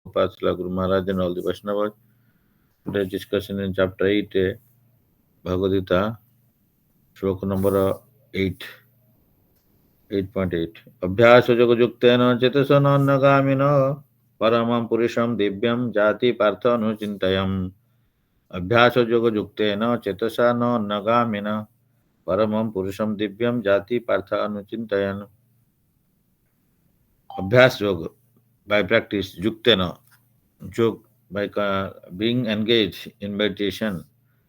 Prabhupada, Guru Maharaj and all the Vaishnavas. Today's discussion in chapter 8, Bhagavad Gita, श्लोक number 8, 8.8. अभ्यास जोगयुक्तेन चेतसनोन्नगामिनो परमं पुरुषं दिव्यं जाति पार्थ अनुचिन्तयम्. अभ्यास जोगयुक्तेन चेतसा नगामिन परमं पुरुषं दिव्यं जाति Partha अनुचिन्तयन्. Abhyas yoga, by practice, yuktena, jog, by being engaged in meditation,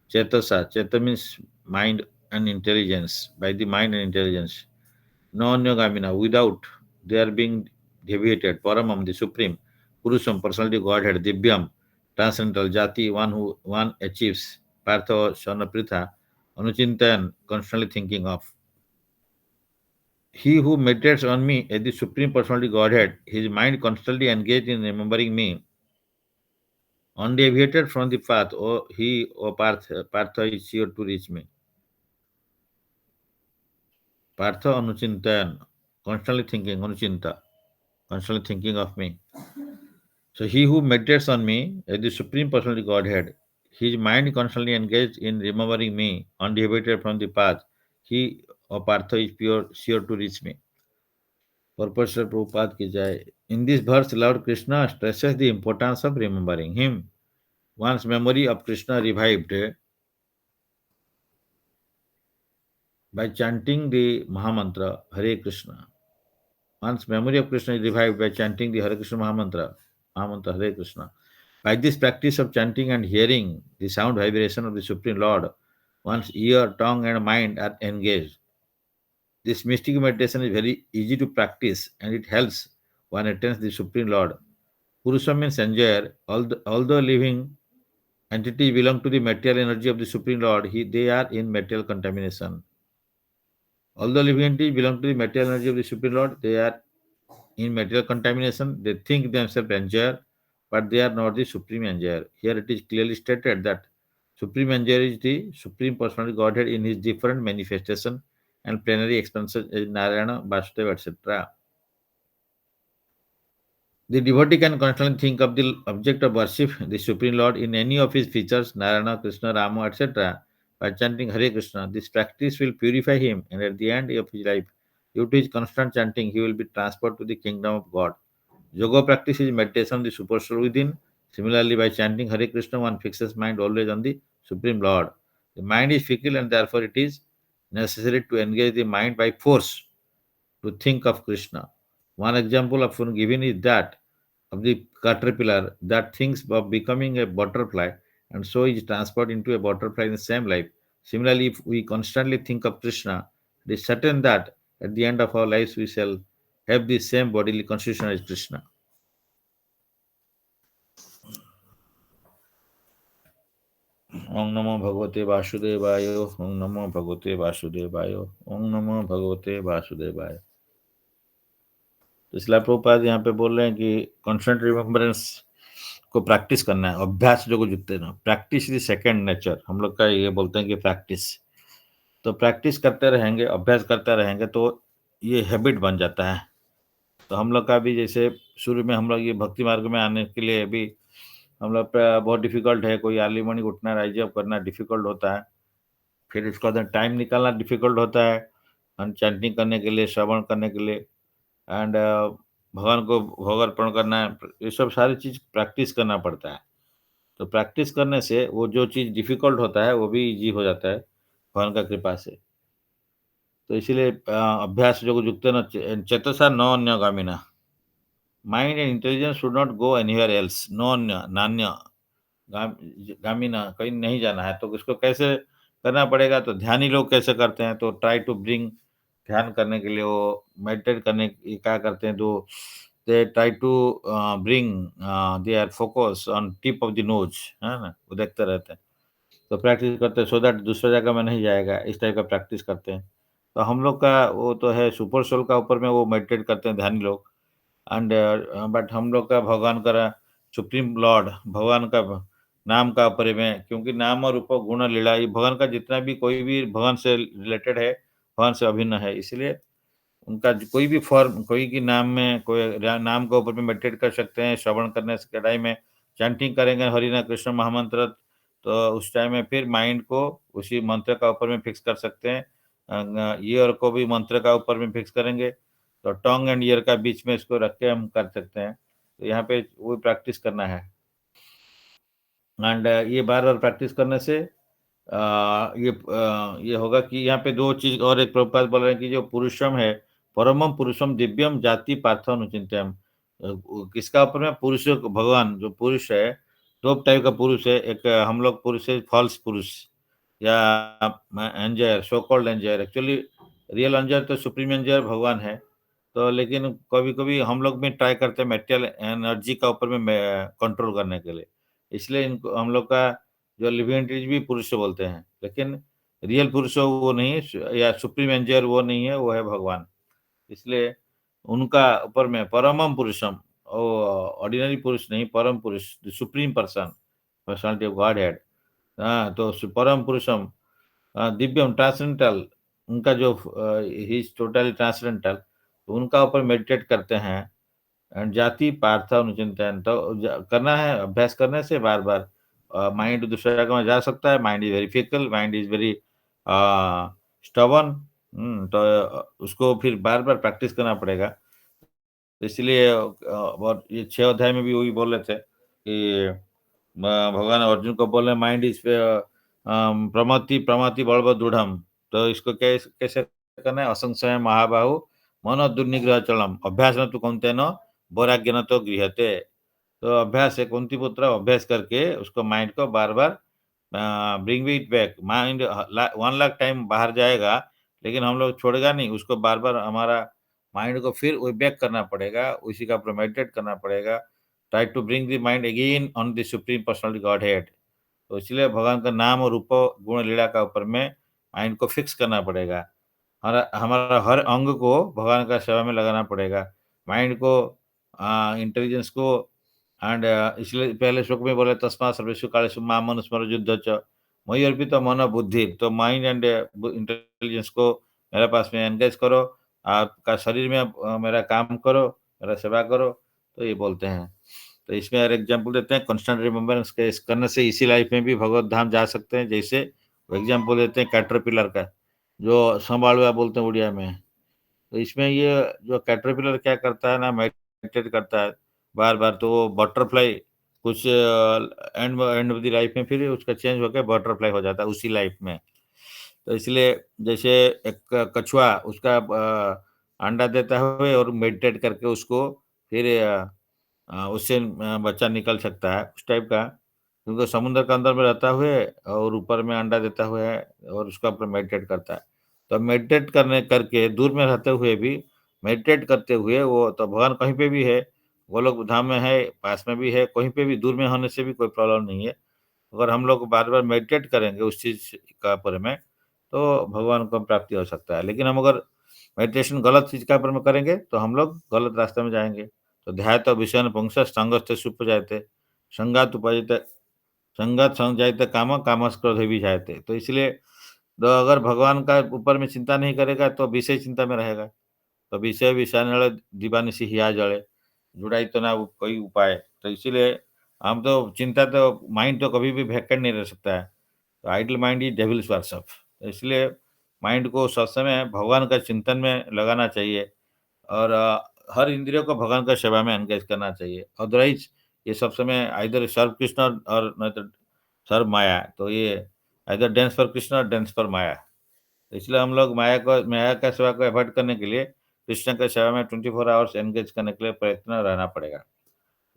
chetasa, cheta means mind and intelligence, by the mind and intelligence, non-yogamina, without they are being deviated, paramam, the supreme, purusham, personality Godhead, divyam, transcendental, jati, one achieves, partha, shanapritha, anuchintan, constantly thinking of. He who meditates on me as the Supreme Personality Godhead, his mind constantly engaged in remembering me, undeviated from the path, O Partha is sure to reach me. Partha Anuchintan, constantly thinking, Anuchinta, constantly thinking of me. So he who meditates on me as the Supreme Personality Godhead, his mind constantly engaged in remembering me, undeviated from the path, he, O Partha, is sure to reach me. Purpose of Prabhupada ki jai. In this verse, Lord Krishna stresses the importance of remembering him. Once memory of Krishna revived by chanting the Mahamantra Hare Krishna. Once memory of Krishna is revived by chanting the Hare Krishna Mahamantra Hare Krishna. By this practice of chanting and hearing the sound vibration of the Supreme Lord, one's ear, tongue, and mind are engaged. This mystic meditation is very easy to practice and it helps one attains the Supreme Lord. Purusha means enjoyer. Although living entities belong to the material energy of the Supreme Lord, they are in material contamination. Although living entities belong to the material energy of the Supreme Lord, they are in material contamination. They think themselves enjoyer, but they are not the Supreme Enjoyer. Here it is clearly stated that Supreme Enjoyer is the Supreme Personality Godhead in his different manifestation and plenary expansion is Narayana, Vasudeva, etc. The devotee can constantly think of the object of worship, the Supreme Lord, in any of his features, Narayana, Krishna, Rama, etc., by chanting Hare Krishna. This practice will purify him, and at the end of his life, due to his constant chanting, he will be transferred to the kingdom of God. Yoga practice is meditation on the supersoul within. Similarly, by chanting Hare Krishna, one fixes mind always on the Supreme Lord. The mind is fickle, and therefore it is necessary to engage the mind by force to think of Krishna. One example often given is that of the caterpillar that thinks of becoming a butterfly and so is transferred into a butterfly in the same life. Similarly, if we constantly think of Krishna, it is certain that at the end of our lives we shall have the same bodily constitution as Krishna. Om Namo Bhagavate Vasudevaya. Om Namo Bhagavate Vasudevaya. Om Namo Bhagavate Vasudevaya. तो इसलिए प्रभुपाद यहाँ पे बोल रहे हैं कि constant remembrance को practice करना है. अभ्यास जो को जुटते ना, प्रैक्टिस इज सेकंड नेचर. हम लोग का ये बोलते हैं कि प्रैक्टिस, तो प्रैक्टिस करते रहेंगे, अभ्यास करते रहेंगे तो ये हैबिट बन जाता है. तो हम लोग का भी जैसे शुरू में हम लोग ये भक्ति मार्ग में आने के लिए भी हम लोग पे बहुत डिफिकल्ट है. कोई अर्ली मॉर्निंग उठना, राइज अप करना डिफिकल्ट होता है. फिर इसका टाइम निकालना डिफिकल्ट होता है चैंटिंग करने के लिए, श्रवण करने के लिए, एंड भगवान को भोग अर्पण करना है. ये सब सारी चीज प्रैक्टिस करना पड़ता है. तो प्रैक्टिस करने से वो जो चीज डिफिकल्ट होता है वो भी इजी हो जाता है भगवान का कृपा से. तो इसीलिए अभ्यास जो युक्त न चेतसा न अन्यगामिना. Mind and intelligence should not go anywhere else. No अन्य, नान्य, गामिना, कहीं नहीं जाना है. तो इसको कैसे करना पड़ेगा? तो ध्यानी लोग कैसे करते हैं? तो ट्राई टू ब्रिंग, ध्यान करने के लिए वो मेडिटेट करने क्या करते हैं, तो they try to bring their focus on tip of the nose, है ना, वो देखते रहते हैं. तो प्रैक्टिस करते हैं सो दैट दूसरे जगह में नहीं जाएगा. इस टाइप का प्रैक्टिस करते हैं. तो हम लोग का वो तो है सुपर सोल का ऊपर में वो मेडिटेट करते हैं ध्यानी लोग. एंड बट हम लोग का भगवान का सुप्रीम लॉर्ड, भगवान का नाम का ऊपर में, क्योंकि नाम और रूप गुण लीला, ये भगवान का जितना भी कोई भी भगवान से रिलेटेड है, भगवान से अभिन्न है. इसलिए उनका कोई भी फॉर्म, कोई के नाम में, कोई नाम के ऊपर भी मेडिटेट कर सकते हैं। श्रवण करने के टाइम में चैंटिंग करेंगे हरि नाम कृष्ण महामंत्र, तो उस टाइम में फिर माइंड को उसी मंत्र का ऊपर में फिक्स कर सकते हैं। ईयर को भी मंत्र का ऊपर में फिक्स करेंगे, तो टंग एंड ईयर का बीच में इसको रख के हम कर सकते हैं। तो यहाँ पे वो प्रैक्टिस करना है। एंड ये बार-बार प्रैक्टिस करने से ये होगा कि यहाँ पे 2 चीज़ और, एक प्रभुपाद बोल रहे हैं कि जो पुरुषम है, परमम पुरुषम दिव्यम जाति पार्थानुचिंत्यम। किसका ऊपर में? पुरुष, भगवान जो पुरुष है, 2 टाइप का पुरुष है। एक हम लोग पुरुष है, फॉल्स पुरुष या एंजर, सो कॉल्ड एंजर। एक्चुअली रियल एंजर तो सुप्रीम एंजर भगवान है। तो लेकिन कभी-कभी हम लोग भी ट्राई करते हैं मेटेरियल एनर्जी का ऊपर में कंट्रोल करने के लिए। इसलिए इनको हम लोग का जो लिविंग एंटिटी भी पुरुष बोलते हैं, लेकिन रियल पुरुष वो नहीं है, या सुप्रीम एंजर वो नहीं है, वो है भगवान। इसलिए उनका ऊपर में परमम पुरुषम, ऑर्डिनरी पुरुष नहीं, परम पुरुष, the supreme person, personality of God head. हाँ, तो परम पुरुषम दिव्यम ट्रांसेंडेंटल, उनका जो ही इज टोटली ट्रांसेंडेंटल, उनका ऊपर मेडिटेट करते हैं। एंड जाति पार्थ अनुचिंतन, तो करना है, अभ्यास करने से बार बार माइंड दूसरे जगह में जा सकता है। Mind is very fickle, mind is very stubborn. तो उसको फिर बार बार प्रैक्टिस करना पड़ेगा। तो इसलिए और ये 6 अध्याय में भी वही बोल रहे थे कि भगवान अर्जुन को बोले माइंड इज प्रमति प्रमति बलव दृढ़। तो इसको कैसे कैसे करना है? असंशय महाबाहु मन दुर्निग्रह चलम अभ्यास न तो कौनते न वैराग्य न तो गृहते। तो अभ्यास है, कुंती पुत्र अभ्यास करके उसको माइंड को बार बार bring it back. Mind 1 lakh time बाहर जाएगा, लेकिन हम लोग छोड़ेगा नहीं उसको। बार बार हमारा माइंड को फिर वो बैक करना पड़ेगा, उसी का ऊपर मेडिटेट करना पड़ेगा। Try to bring the mind again on the supreme personality godhead. तो इसलिए भगवान का नाम और रूप गुण लीला का ऊपर में माइंड को फिक्स करना पड़ेगा। हमारा हमारा हर अंग को भगवान का सेवा में लगाना पड़ेगा। माइंड को, इंटेलिजेंस को, एंड इसलिए पहले श्लोक में बोले तस्मात् सर्वेषु कालेषु मां मनुस्मर युद्ध च मयि अर्पित मन बुद्धि। तो माइंड एंड इंटेलिजेंस को मेरे पास में एंगेज करो, आपका शरीर में मेरा काम करो, मेरा सेवा करो। तो ये बोलते हैं। तो इसमें और एग्जाम्पल देते हैं, कांस्टेंट रिमेम्बरेंस के करने से इसी लाइफ में भी भगवत धाम जा सकते हैं। जैसे एग्जाम्पल देते हैं कैटरपिलर का, जो संभालुआ बोलते हैं उड़िया में। तो इसमें ये जो कैटरपिलर क्या करता है ना, मेडिटेट करता है बार बार। तो वो बटरफ्लाई कुछ and end of the life में फिर उसका चेंज होकर बटरफ्लाई हो जाता है उसी लाइफ में। तो इसलिए जैसे एक कछुआ उसका अंडा देता है और मेडिटेट करके उसको फिर उससे बच्चा निकल सकता है, उस टाइप का। क्योंकि समुद्र के अंदर में रहता हुए और ऊपर में अंडा देता हुआ है और उसका ऊपर मेडिटेट करता है। तो मेडिटेट करने करके दूर में रहते हुए भी, मेडिटेट करते हुए वो तो भगवान कहीं पे भी है, गोलोक धाम में है, पास में भी है, कहीं पे भी दूर में होने से भी कोई प्रॉब्लम नहीं है। अगर हम लोग बार-बार मेडिटेट करेंगे उस चीज़ का ऊपर में, तो भगवान को प्राप्ति हो सकता है। लेकिन हम अगर मेडिटेशन गलत चीज़ का ऊपर में करेंगे, तो हम लोग गलत रास्ते में जाएँगे। तो ध्यायतो विषयान् पुंसः संगस्ते सुपजायते, संगात् उपजायते, संगात् संजायते कामः, कामस्य क्रोधो विजायते। तो इसलिए तो अगर भगवान का ऊपर में चिंता नहीं करेगा, तो विषय चिंता में रहेगा। तो विषय विषानल दिवानिशि हिया जले, जुड़ाई तो ना कोई उपाय। तो इसीलिए हम तो चिंता, तो माइंड तो कभी भी वैकेंट नहीं रह सकता है। तो idle mind is devil's workshop. इसलिए माइंड को सब समय भगवान का चिंतन में लगाना चाहिए, और हर इंद्रियों को भगवान का सेवा में एंगेज करना चाहिए। अदरवाइज ये सब समय आइदर सर्व कृष्ण और नहीं तो सर्व माया। तो ये आइदर डांस फॉर कृष्ण और डांस फॉर माया। तो इसलिए हम लोग माया का सेवा को अवॉइड करने के लिए कृष्ण का सेवा में 24 आवर्स एंगेज करने के लिए प्रयत्न रहना पड़ेगा।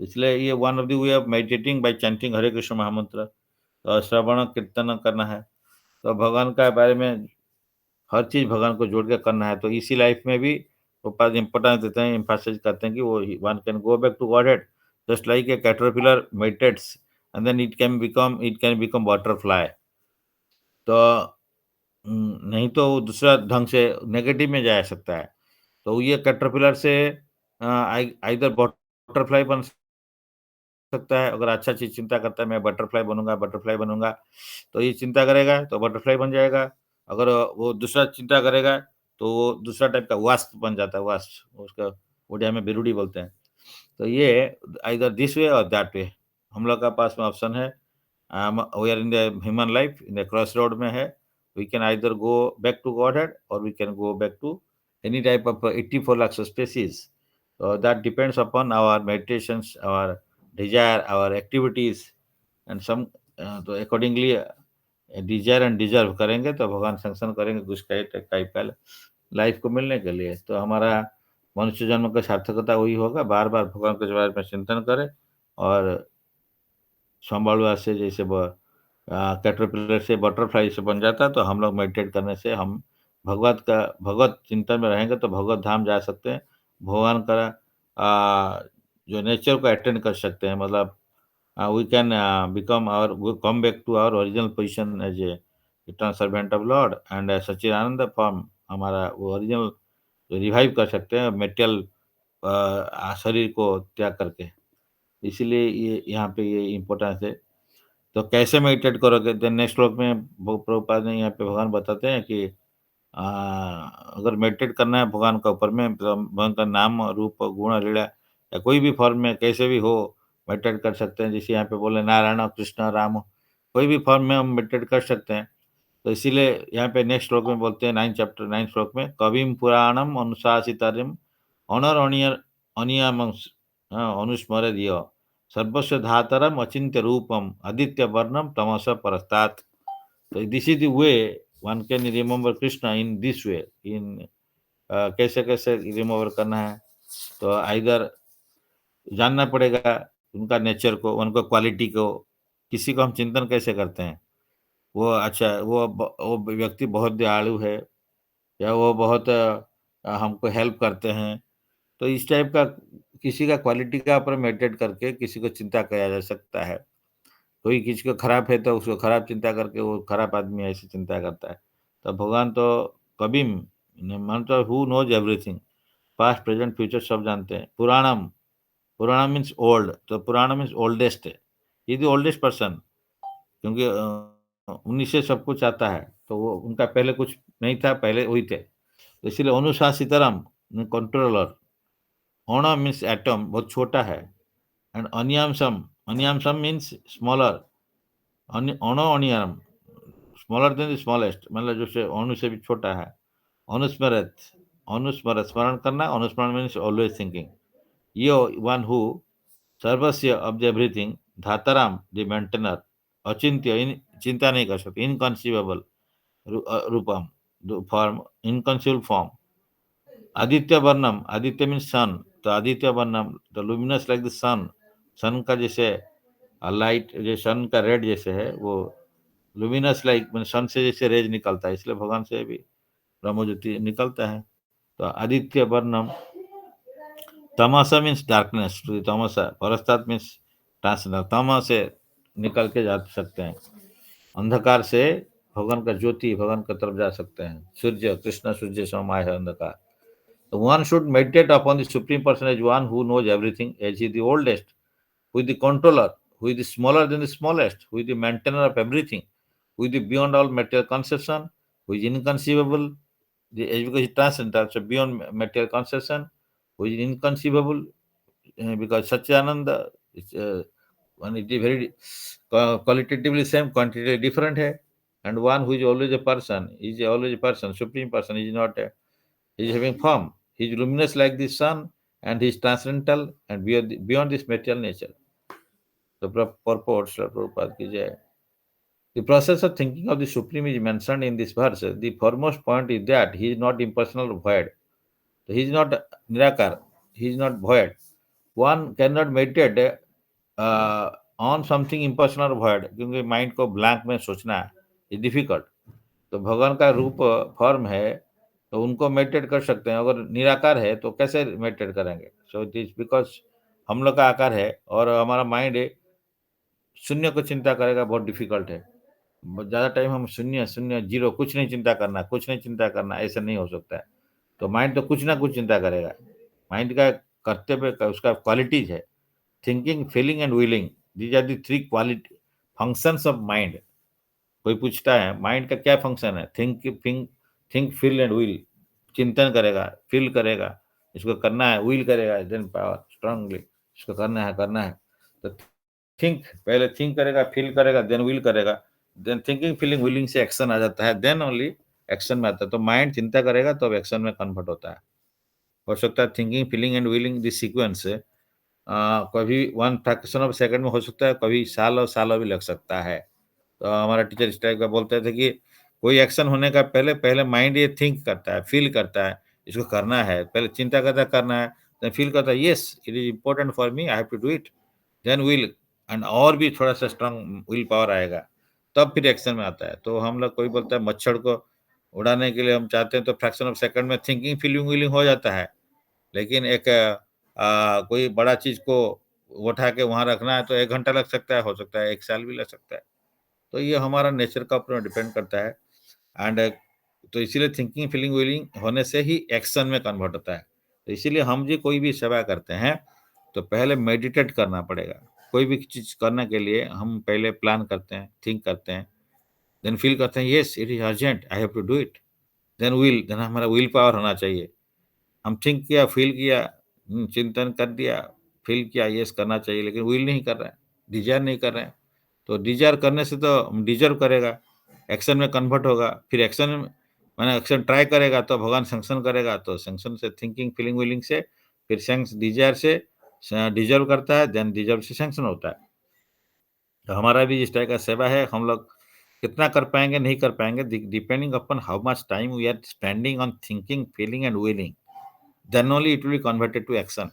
इसलिए ये one of the way of meditating by chanting Hare Krishna महामंत्र। तो श्रवण कीर्तन करना है, तो भगवान का बारे में हर चीज़ भगवान को जोड़ के करना है। तो इसी लाइफ में भी ऊपर इम्पोर्टेंस देते हैं, एम्फसाइज करते हैं कि वो one can go back to godhead just like a caterpillar meditates and then it can become butterfly. तो नहीं तो वो दूसरा ढंग से नेगेटिव में जा सकता है। तो ये कैटरपिलर से आइदर बटरफ्लाई बन सकता है। अगर अच्छा चीज़ चिंता करता है, मैं बटरफ्लाई बनूँगा, बटरफ्लाई बनूँगा, तो ये चिंता करेगा तो बटरफ्लाई बन जाएगा। अगर वो दूसरा चिंता करेगा तो वो दूसरा टाइप का वास्प बन जाता है, वास्प, उसका उड़िया में बिरुडी बोलते हैं। तो ये आइदर दिस वे और दैट वे, हम लोग का पास में ऑप्शन है। We are in the human life in the cross road में है। We can either go back to Godhead और we can go back to any type of 84 lakhs species. That depends upon our meditations, our desire, our activities, and some तो accordingly desire and deserve करेंगे तो भगवान sanction करेंगे कुछ type का life को मिलने के लिए। तो हमारा मनुष्य जन्म का सार्थकता वही होगा, बार बार भगवान के बारे में चिंतन करें। और संभालुआ से जैसे कैटरपिलर से बटरफ्लाई से बन जाता है, तो हम लोग मेडिटेट करने से हम भगवत चिंतन में रहेंगे तो भगवत धाम जा सकते हैं। भगवान का जो नेचर को अटेंड कर सकते हैं, मतलब we can become our come back to our original position as a eternal servant of Lord and Sachchidanand form हमारा वो ओरिजिनल रिवाइव कर सकते हैं मेटेरियल शरीर को त्याग करके। इसीलिए ये यहाँ पे ये इम्पोर्टेंस है। तो कैसे मेडिटेट करोगे, देन नेक्स्ट श्लोक में प्रभुपाद ने यहाँ पे भगवान बताते हैं कि अगर मेडिटेट करना है भगवान का ऊपर में, तो भगवान का नाम रूप गुण लीला या कोई भी फॉर्म में कैसे भी हो मेडिटेट कर सकते हैं। जैसे यहाँ पे बोले नारायण कृष्ण राम, कोई भी फॉर्म में हम मेडिटेट कर सकते हैं। तो इसीलिए यहाँ पे नेक्स्ट श्लोक में बोलते हैं 9 चैप्टर 9 श्लोक में, कविम पुराणम अनुशासितरिम ऑनर अनियम अनुस्मर दियो सर्वस्व धातरम अचिंत्य रूपम आदित्य वर्णम तमस परस्तात। तो this is the way one can remember Krishna in this way. इन कैसे कैसे रिमेम्बर करना है, तो आइदर जानना पड़ेगा उनका नेचर को, उनको क्वालिटी को। किसी को हम चिंतन कैसे करते हैं, वो अच्छा वो व्यक्ति बहुत दयालु है या वो बहुत हमको हेल्प करते हैं। तो इस टाइप का किसी का क्वालिटी का ऊपर मेडिटेट करके किसी को चिंता किया जा सकता है। कोई किसी को खराब है तो उसको खराब चिंता करके वो खराब आदमी ऐसी चिंता करता है। तो भगवान तो कभी मन तो who knows everything, past present future सब जानते हैं। पुराणम, पुराणम मीन्स ओल्ड, तो पुराणम मीन्स ओल्डेस्ट है, ये द ओल्डेस्ट पर्सन, क्योंकि उन्हीं से सब कुछ आता है। तो वो उनका पहले कुछ नहीं था, पहले वही थे। तो इसीलिए अनुशासितरम कंट्रोलर, अण मीन्स एटम बहुत छोटा है, एंड अनियांशम, अनियांशम मीन्स स्मॉलर, अणो अनियम स्मॉलर देन द स्मॉलेस्ट, मतलब जो से अणु से भी छोटा है। अनुस्मरत, अनुस्मरत स्मरण करना, अनुस्मरण मीन्स ऑलवेज थिंकिंग। यो वन हु सर्वस्व ऑफ द एवरीथिंग, धातराम द मेंटेनर, अचिंत्य इन चिंता नहीं कर सकते, इनकॉन्सीवेबल रूपम फॉर्म, इनकॉन्सीवेबल फॉर्म। आदित्य वर्णम, आदित्य मीन्स सन, तो आदित्य वर्णम the luminous like the sun, sun का जैसे लाइट, जो सन का रेड जैसे है वो लुमिनस लाइक, सन से जैसे रेज निकलता है, इसलिए भगवान से भी ब्रह्म ज्योति निकलता है। तो आदित्य वर्णम, तमसा मीन्स डार्कनेस, तमसा परस्तात मीन्स ट्रांसना, तमा से निकल के जा सकते हैं, अंधकार से भगवान का ज्योति भगवान की तरफ जा सकते हैं। सूर्य, कृष्ण सूर्य समाय है अंधकार। So one should meditate upon the Supreme Person as one who knows everything, as he is the oldest, who is the controller, who is the smaller than the smallest, who is the maintainer of everything, who is the beyond all material conception, who is inconceivable, because he transcends so beyond material conception, who is inconceivable, because Satchidananda is one is the very qualitatively same, quantitatively different है, and one who is always a person, is always a person, Supreme Person, is not a, he is having form. He is luminous like the sun, and he is transcendental and beyond this material nature. The purport, Srila Prabhupada ki jai. The process of thinking of the Supreme is mentioned in this verse. The foremost point is that he is not impersonal or void. He is not nirakar. He is not void. One cannot meditate on something impersonal or void, क्योंकि mind को blank में सोचना is difficult. तो भगवान का रूप form है, तो उनको मेडिटेट कर सकते हैं। अगर निराकार है तो कैसे मेडिटेट करेंगे? सो दिस बिकॉज हम लोग का आकार है और हमारा माइंड शून्य को चिंता करेगा, बहुत डिफिकल्ट है। ज़्यादा टाइम हम शून्य शून्य जीरो, कुछ नहीं चिंता करना, कुछ नहीं चिंता करना, ऐसा नहीं हो सकता है। तो माइंड तो कुछ ना कुछ चिंता करेगा। माइंड का कर्तव्य का उसका क्वालिटीज है, thinking, feeling and willing. These are the three quality functions of mind. कोई पूछता है माइंड का क्या फंक्शन है? Think, feel and will. चिंतन करेगा, फ़ील करेगा, इसको करना है, विल करेगा, देन पावर स्ट्रांगली इसको करना है। तो पहले थिंक करेगा, फ़ील करेगा, देन विल करेगा, देन थिंकिंग, फीलिंग, विलिंग से एक्शन आ जाता है, देन ओनली एक्शन में आता है। तो माइंड चिंता करेगा तब एक्शन में कन्वर्ट होता है। हो सकता है thinking, feeling and willing this sequence कभी 1 फ्रैक्शन ऑफ सेकंड में हो सकता है, कभी साल और सालों भी लग सकता है। तो हमारा टीचर इस टाइप का बोलते थे कि कोई एक्शन होने का पहले माइंड ये थिंक करता है, फ़ील करता है, इसको करना है, पहले चिंता करता है करना है, देन फ़ील करता है yes it is important for me, I have to do it, then will and और भी थोड़ा-सा स्ट्रॉन्ग विल पावर आएगा, तब फिर एक्शन में आता है। तो हम लोग कोई बोलता है मच्छर को उड़ाने के लिए हम चाहते हैं तो फ्रैक्शन ऑफ सेकंड में थिंकिंग, फीलिंग, विलिंग हो जाता है। लेकिन एक कोई बड़ा चीज़ को उठा के वहाँ रखना है तो 1 घंटा लग सकता है, हो सकता है 1 साल भी लग सकता है। तो ये हमारा नेचर का ऊपर डिपेंड करता है एंड तो इसीलिए थिंकिंग, फीलिंग, विलिंग होने से ही एक्शन में कन्वर्ट होता है। तो इसीलिए हम जी कोई भी सेवा करते हैं, तो पहले मेडिटेट करना पड़ेगा। कोई भी चीज़ करने के लिए हम पहले प्लान करते हैं, थिंक करते हैं, देन फ़ील करते हैं, yes it is urgent, I have to do it, then हमारा विल पावर होना चाहिए। हम थिंक किया, फ़ील किया, चिंतन कर दिया, फ़ील किया, येस करना चाहिए, लेकिन विल नहीं कर रहे हैं, डिज़ायर नहीं कर रहे हैं। तो डिज़ायर करने से तो डिज़र्व करेगा, एक्शन में कन्वर्ट होगा, फिर एक्शन माने एक्शन ट्राई करेगा तो भगवान सैंक्शन करेगा, तो सैंक्शन से थिंकिंग, फीलिंग, विलिंग से फिर डिज़ायर से डिज़र्व करता है, देन डिज़र्व से सैंक्शन होता है। तो हमारा भी इस टाइप का सेवा है, हम लोग कितना कर पाएँगे, नहीं कर पाएँगे, depending upon how much time we are spending on thinking, feeling and willing, then only it will be converted to action.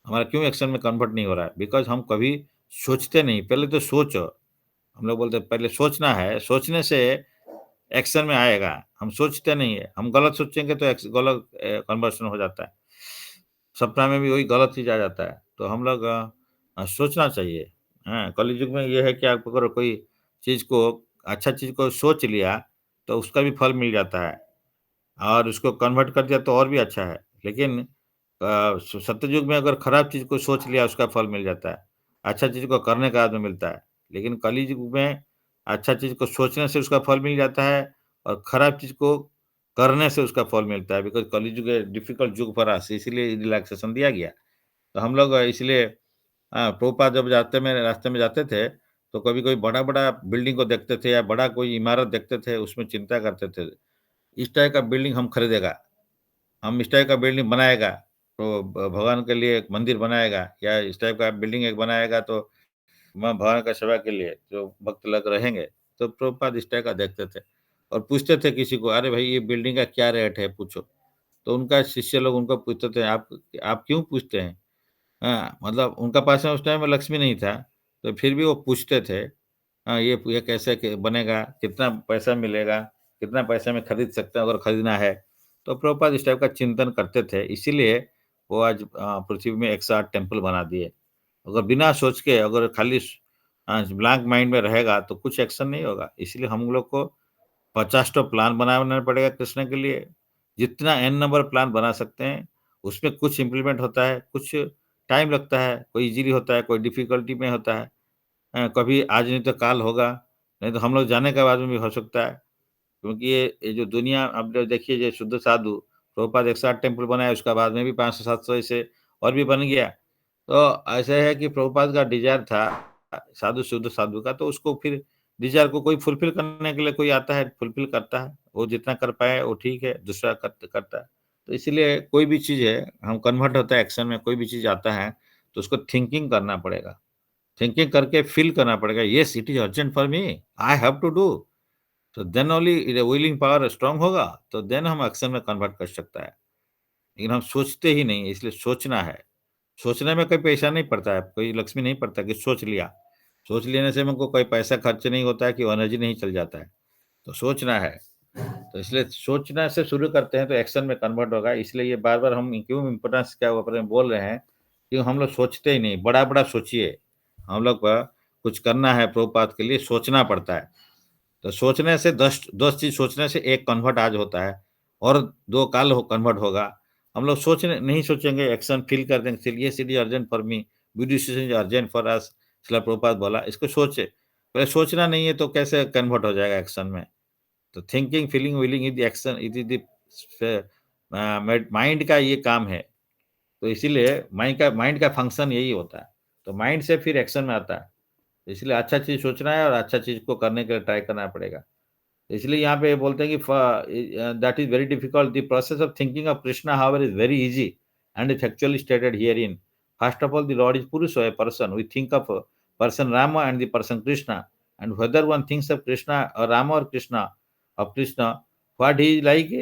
हमारा क्यों एक्शन में कन्वर्ट नहीं हो रहा है? बिकॉज़ हम कभी सोचते नहीं, पहले तो सोचो। हम लोग बोलते हैं पहले सोचना है, सोचने से एक्शन में आएगा। हम सोचते नहीं है, हम गलत सोचेंगे तो गलत कन्वर्शन हो जाता है। सपना में भी वही गलत चीज़ आ जाता है। तो हम लोग सोचना चाहिए। हाँ, कलि युग में ये है कि आप अगर कोई चीज़ को अच्छा चीज़ को सोच लिया, तो उसका भी फल मिल जाता है और उसको कन्वर्ट कर दिया तो और भी अच्छा है। लेकिन सत्ययुग में अगर खराब चीज़ को सोच लिया उसका फल मिल जाता है। अच्छा चीज़ को करने का बाद में मिलता है। लेकिन कलि युग में अच्छा चीज़ को सोचने से उसका फल मिल जाता है और खराब चीज़ को करने से उसका फल मिलता है बिकॉज़ कलि युग है डिफिकल्ट युग फॉर अस इसीलिए रिलैक्सेशन दिया गया। तो हम लोग इसलिए प्रभुपाद जब रास्ते में जाते थे, तो कभी-कभी बड़ा-बड़ा बिल्डिंग को देखते थे या बड़ा कोई इमारत देखते थे, उसमें चिंता करते थे। इस टाइप का बिल्डिंग हम खरीदेगा। हम इस टाइप का बिल्डिंग बनाएगा, तो भगवान के लिए एक मंदिर बनाएगा या इस टाइप का बिल्डिंग एक बनाएगा तो मैं भगवान का सेवा के लिए जो भक्त लोग रहेंगे, तो प्रभुपाद इस टाइप का देखते थे और पूछते थे किसी को, "अरे भाई ये बिल्डिंग का क्या रेट है पूछो?" तो उनका शिष्य लोग उनको पूछते थे, "आप क्यों पूछते हैं?" हाँ, मतलब उनका पास में उस टाइम में लक्ष्मी नहीं था, तो फिर भी वो पूछते थे, हाँ, ये कैसे के बनेगा? कितना पैसा मिलेगा? कितना पैसे में खरीद सकते हैं अगर खरीदना है? तो प्रभुपाद इस टाइप का चिंतन करते थे, इसीलिए वो आज पृथ्वी में 108 टेम्पल बना दिए। अगर बिना सोच के अगर खाली ब्लैंक माइंड में रहेगा तो कुछ एक्शन नहीं होगा। इसलिए हम लोग को 50 ठो प्लान बनाना पड़ेगा कृष्ण के लिए। जितना एन नंबर प्लान बना सकते हैं, उसमें कुछ इम्प्लीमेंट होता है, कुछ टाइम लगता है, कोई ईज़िली होता है, कोई डिफ़िकल्टी में होता है। कभी आज नहीं तो काल होगा, नहीं तो हम लोग जाने के बाद में भी हो सकता है। क्योंकि ये जो दुनिया अब जो देखिए ये शुद्ध साधु, प्रभुपाद 108 टेम्पल बनाए, उसका बाद में भी 500-700 ऐसे और भी बन गया। तो ऐसा है कि प्रभुपाद का डिज़ायर था साधु शुद्ध साधु का, तो उसको फिर डिज़ायर को कोई फुलफ़िल करने के लिए कोई आता है, फुलफ़िल करता है। वो जितना कर पाए वो ठीक है, दूसरा करता है। तो इसीलिए कोई भी चीज़ है, हम कन्वर्ट होता है एक्शन में, कोई भी चीज़ आता है, तो उसको थिंकिंग करना पड़ेगा। थिंकिंग करके फ़ील करना पड़ेगा, yes it is urgent for me, I have to do. तो then only willing power strong होगा, तो देन हम एक्शन में कन्वर्ट कर सकता है। लेकिन हम सोचते ही नहीं है, इसलिए सोचना है। सोचने में कोई पैसा नहीं पड़ता है, कोई लक्ष्मी नहीं पड़ता कि सोच लिया। सोच लेने से हमको कोई पैसा खर्च नहीं होता है कि एनर्जी नहीं चल जाता है। तो सोचना है, तो इसलिए सोचना से शुरू करते हैं तो एक्शन में कन्वर्ट होगा। इसलिए ये बार-बार हम क्यों इम्पोर्टेंस क्या ऊपर में बोल रहे हैं, कि हम लोग सोचते ही नहीं, बड़ा-बड़ा सोचिए। हम लोग को कुछ करना है प्रभुपाद के लिए सोचना पड़ता है। तो सोचने से 10 चीज़ सोचने से 1 कन्वर्ट आज होता है और 2 कल हो कन्वर्ट होगा। हम लोग नहीं सोचेंगे, एक्शन फ़ील कर देंगे, चलिए it is urgent for me, good decision is urgent for us, Srila Prabhupada बोला, इसको सोचे। पहले सोचना नहीं है तो कैसे कन्वर्ट हो जाएगा एक्शन में? तो thinking, feeling, willing is the action, it is the mind का ये काम है। तो इसीलिए माइंड का फंक्शन यही होता है। तो माइंड से फिर एक्शन में आता है। इसलिए अच्छा चीज़ सोचना है और अच्छा चीज़ को करने के लिए ट्राई करना पड़ेगा। इसलिए यहाँ पे बोलते हैं कि that is very difficult the process of thinking of Krishna however is very easy and is actually stated herein. First of all the lord is पुरुष or a person. We think of person Rama and the person Krishna, and whether one thinks of Krishna or Rama or Krishna, what he is like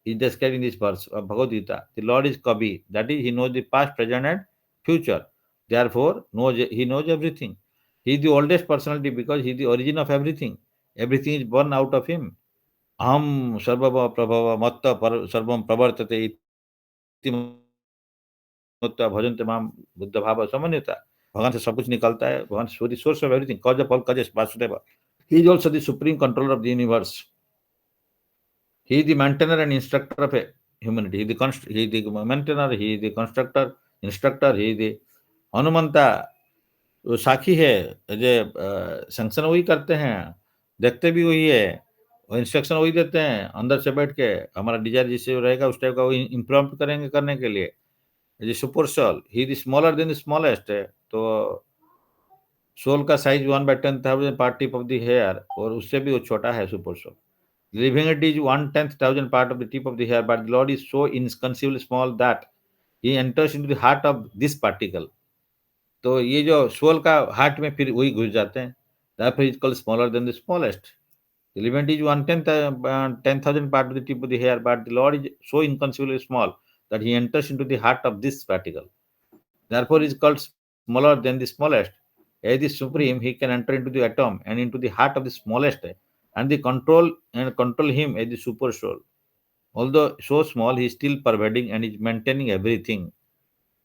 is described in this verse of Bhagavad Gita. The Lord is Kavi, that is, he knows the past, present, and future. Therefore, he knows everything. He is the oldest personality because he is the origin of everything. Everything is born out of him. अहम सर्वभव प्रभव मत्त सर्वम प्रवर्तते इति मत्वा भजन्ते माम बुद्ध भाव समन्विता। भगवान से सब कुछ निकलता है। भगवान source of everything, cause of all causes, Vasudev. He is also the supreme controller of the universe. He is the maintainer and instructor of humanity. He is the maintainer, he is the constructor, instructor, he is the Hanumanta. वो साखी है, sanction वही करते हैं, देखते भी वही है, और इंस्ट्रक्शन वही देते हैं। अंदर से बैठ के हमारा डिजायर जिससे रहेगा उस टाइप का वो इम्प्रूव करेंगे करने के लिए। ये super soul, he is smaller than the smallest है। तो सोल का size 1/10,000 part tip of the hair, और उससे भी वो छोटा है super soul. Living it is 1/10,000 part of the tip of the hair, but the lord is so inconceivable small that he enters into the heart of this particle. तो ये जो soul का हार्ट में फिर वही घुस जाते हैं। Therefore, is called smaller than the smallest. The element is 10,000 part of the tip of the hair, but the Lord is so inconceivably small that he enters into the heart of this particle. Therefore, is called smaller than the smallest. As the supreme, he can enter into the atom and into the heart of the smallest, and the control him as the super soul. Although so small, he is still pervading and is maintaining everything.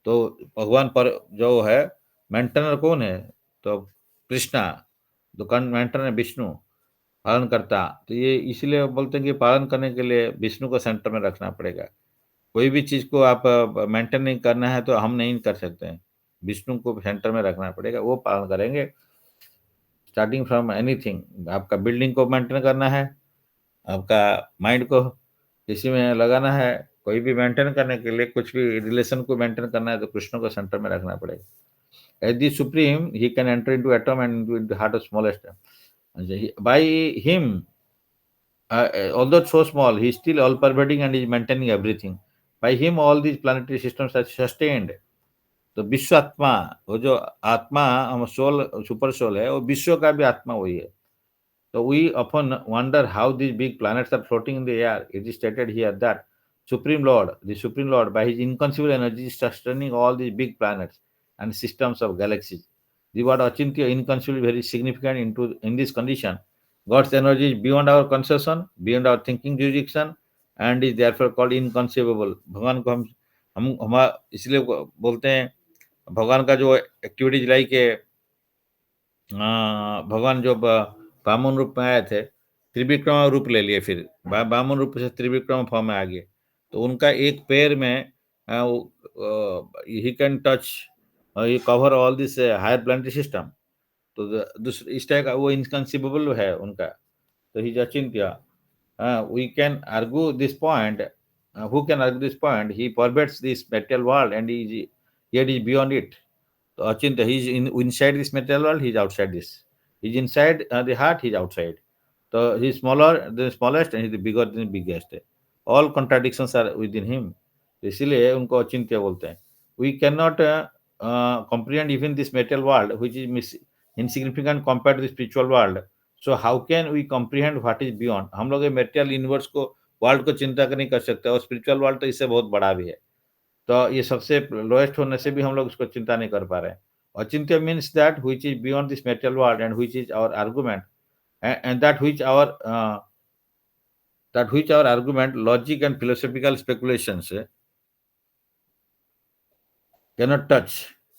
तो भगवान पर जो है maintainer कौन है? तो कृष्णा। तो maintainer है विष्णु, पालन करता। तो ये इसलिए बोलते हैं कि पालन करने के लिए विष्णु को सेंटर में रखना पड़ेगा। कोई भी चीज को आप मेंटेन नहीं करना है तो हम नहीं कर सकते हैं। विष्णु को सेंटर में रखना पड़ेगा, वो पालन करेंगे। स्टार्टिंग फ्रॉम एनीथिंग, आपका बिल्डिंग को मेंटेन करना है, आपका माइंड को इसी में लगाना है। कोई भी मेंटेन करने के लिए, कुछ भी रिलेशन को मेंटेन करना है तो कृष्ण को सेंटर में रखना पड़ेगा। As the supreme he can enter into atom and into the heart of smallest. By him, although so small, he is still all pervading and is maintaining everything. By him all these planetary systems are sustained. तो विश्व आत्मा, वो जो आत्मा हम soul super soul है, वो विश्व का भी आत्मा वही है। So we often wonder how these big planets are floating in the air. It is stated here that the Supreme Lord, by his inconceivable energy, is sustaining all these big planets and systems of galaxies. The word Achintya, inconceivable, very significant in this condition. God's energy is beyond our conception, beyond our thinking jurisdiction, and is therefore called inconceivable. भगवान को हम इसलिए बोलते हैं, भगवान का जो activities like भगवान जो वामन रूप में आए थे, त्रिविक्रम रूप ले लिए, फिर वामन रूप से त्रिविक्रम फॉर्म में आ गए। तो उनका एक पैर में he can touch, he cover all this higher planetary system. तो दूसरे इस टाइप का वो इनकंसीवेबल है उनका। तो ही अचिंत्य। We can argue this point, who can argue this point? He pervades this material world and yet is beyond it. So Achintya, he is inside this material world, he is outside this. He is inside the heart, he is outside. So he is smaller than the smallest and he is bigger than the biggest. All contradictions are within him. इसलिए उनको अचिंत्य बोलते हैं। We cannot comprehend even this material world, which is insignificant compared to the spiritual world. So how can we comprehend what is beyond? हम लोग ये material universe को, world को चिंता नहीं कर सकते, और स्पिरिचुअल वर्ल्ड तो इससे बहुत बड़ा भी है। तो ये सबसे लोएस्ट होने से भी हम लोग उसको चिंता नहीं कर पा रहे हैं। अचिंत्य means that which is beyond this material world and which is our argument, and that which our argument, logic and philosophical speculations cannot touch,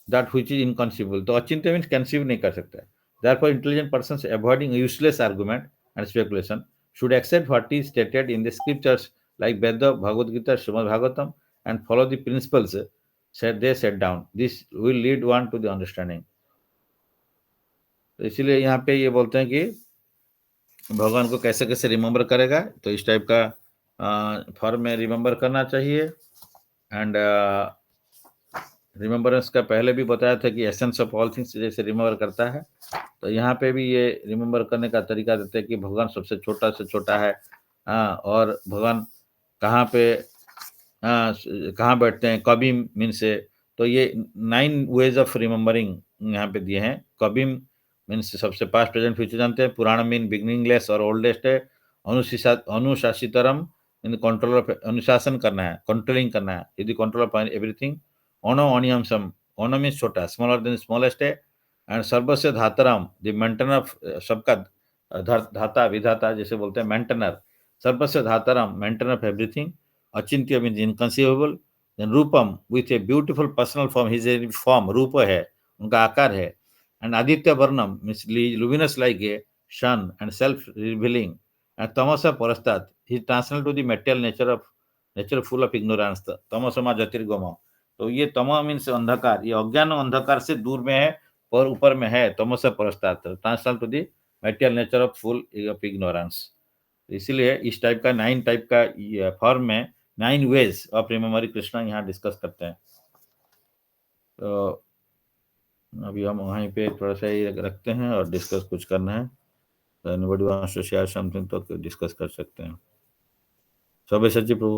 that which is inconceivable. तो अचिंत्य मीन्स कंसीव नहीं कर सकता है। Therefore, intelligent persons avoiding useless argument and speculation should accept what is stated in the scriptures like Veda, Bhagavad Gita, Srimad Bhagavatam, and follow the principles they set down. This will lead one to the understanding. तो इसीलिए यहाँ पे ये बोलते हैं कि भगवान को कैसे कैसे रिमेम्बर करेगा। तो इस टाइप का फॉर्म में रिमेंबर करना चाहिए एंड रिमेंबरेंस का पहले भी बताया था कि एसेंस ऑफ ऑल थिंग्स जैसे रिमेंबर करता है, तो यहाँ पे भी ये रिमेंबर करने का तरीका देते हैं कि भगवान सबसे छोटा से छोटा है। और भगवान कहाँ पे कहाँ बैठते हैं, कबीम मीन से, तो ये 9 वेज ऑफ रिमेंबरिंग यहाँ पे दिए हैं। कबीम मीन्स सबसे पास्ट प्रेजेंट फ्यूचर जानते हैं। पुराण मीन बिगिनिंगलेस और ओल्डेस्ट है। अनुशासितरम इन कंट्रोल ऑफ, अनुशासन करना है, कंट्रोलिंग करना है, यदि कंट्रोल ऑफ एवरीथिंग। ओनो ओनियमसम, ओनो मीन्स छोटा, स्मॉलर देन स्मॉलेस्ट है। एंड सर्वस्य धातरम, द मेंटेनर ऑफ, सबका धाता विधाता जैसे बोलते हैं, मेंटेनर। सर्वस्य धातरम, मेंटेनर ऑफ एवरीथिंग। अचिंत्य मीन्स इनकंसीवेबल। देन रूपम, with a beautiful personal form, his a form, रूप है, उनका आकार है। एंड आदित्य वर्णम means luminous like a sun and self revealing. And तमसा परस्तात, he translate to the material nature full of ignorance, तमसमा ज्योतिर्गम। तो ये तमो मीन्स अंधकार, ये अज्ञान अंधकार से दूर में है और ऊपर में है, तमसा परस्तात, translate to the material nature of full of ignorance. इसीलिए इस टाइप का 9 टाइप का फॉर्म में 9 वेज ऑफ रिमेम्बरिंग कृष्णा यहाँ डिस्कस करते हैं। तो अभी हम वहीं पे थोड़ा सा ही रखते हैं और डिस्कस कुछ करना है। तो anybody wants to share something तो डिस्कस कर सकते हैं। सब सच्ची प्रभु।